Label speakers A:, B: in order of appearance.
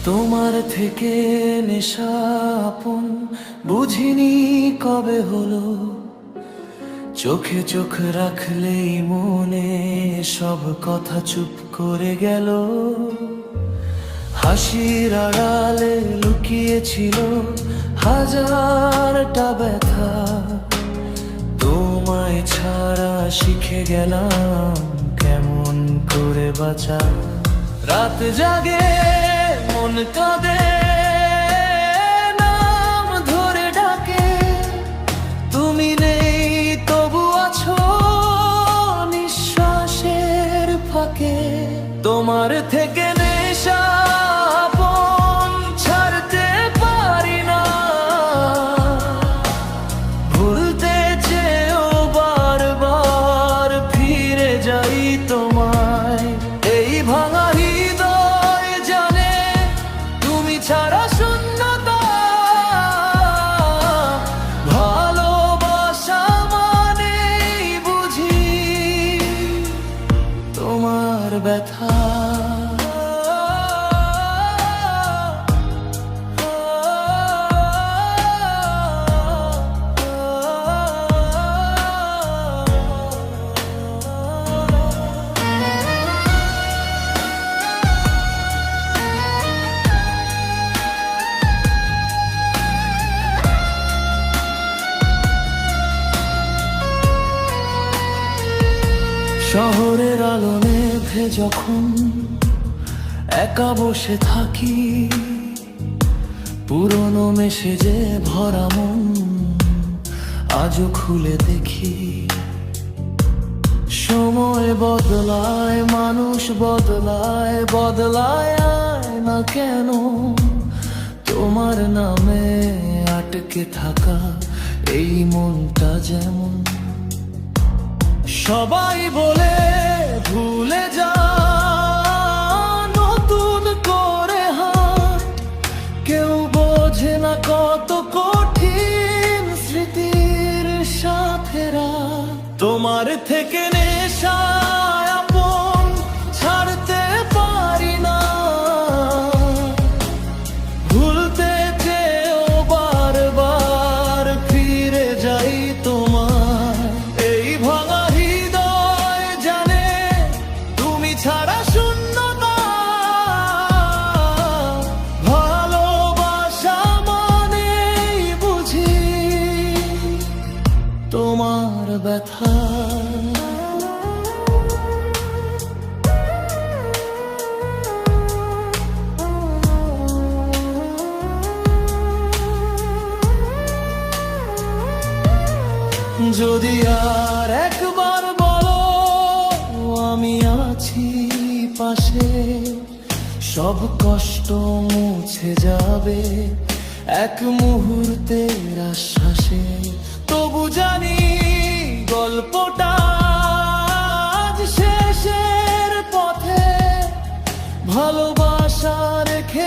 A: তোমার থেকে নেশা আপন বুঝিনি কবে হলো, চোখে চোখ রাখলেই মনে সব কথা চুপ করে গেল। হাসির আড়ালে লুকিয়েছিল হাজারটা ব্যথা, তোমায় ছাড়া শিখে গেলাম কেমন করে বাঁচা। রাত জাগে মন কাঁদে নাম ধরে ডাকে, তুমি নেই তবু আছো নিঃশ্বাসের ফাঁকে। তোমার থেকে নেশা আপন ছাড়তে পারি না, ভুলতে চেয়েও বারবার ফিরে যাই তোমায়। এই ভাঙা হৃদয় জানে তুমি ছাড়া শূন্যতা, ভালোবাসা মানেই বুঝি তোমার ব্যথা। শহরের আলো মেঘে যখন একা বসে থাকি, পুরনো মেসেজে ভরা মন আজও খুলে দেখি। সময় বদলায় মানুষ বদলায়, বদলায় না কেন তোমার নামে আটকে থাকা এই মনটা যেমন। সবাই বলে ভুলে যা, নতুন করে হাঁট, কেউ বোঝে না কত কঠিন স্মৃতির সাথেরা। তোমার থেকে নেশা আপন ছাড়তে পারি না, ভুলতে চেয়েও বারবার ফিরে যাই তোমার। এই ভাঙা হৃদয় জানে তুমি ছাড়া শূন্যতা, ভালোবাসা মানেই বুঝি তোমার ব্যথা। যদি আর একবার বলো আমি আছি পাশে, সব কষ্ট মুছে যাবে এক মুহূর্তের আশ্বাসে। তবু জানি গল্পটা আজ শেষের পথে, ভালোবাসা রেখে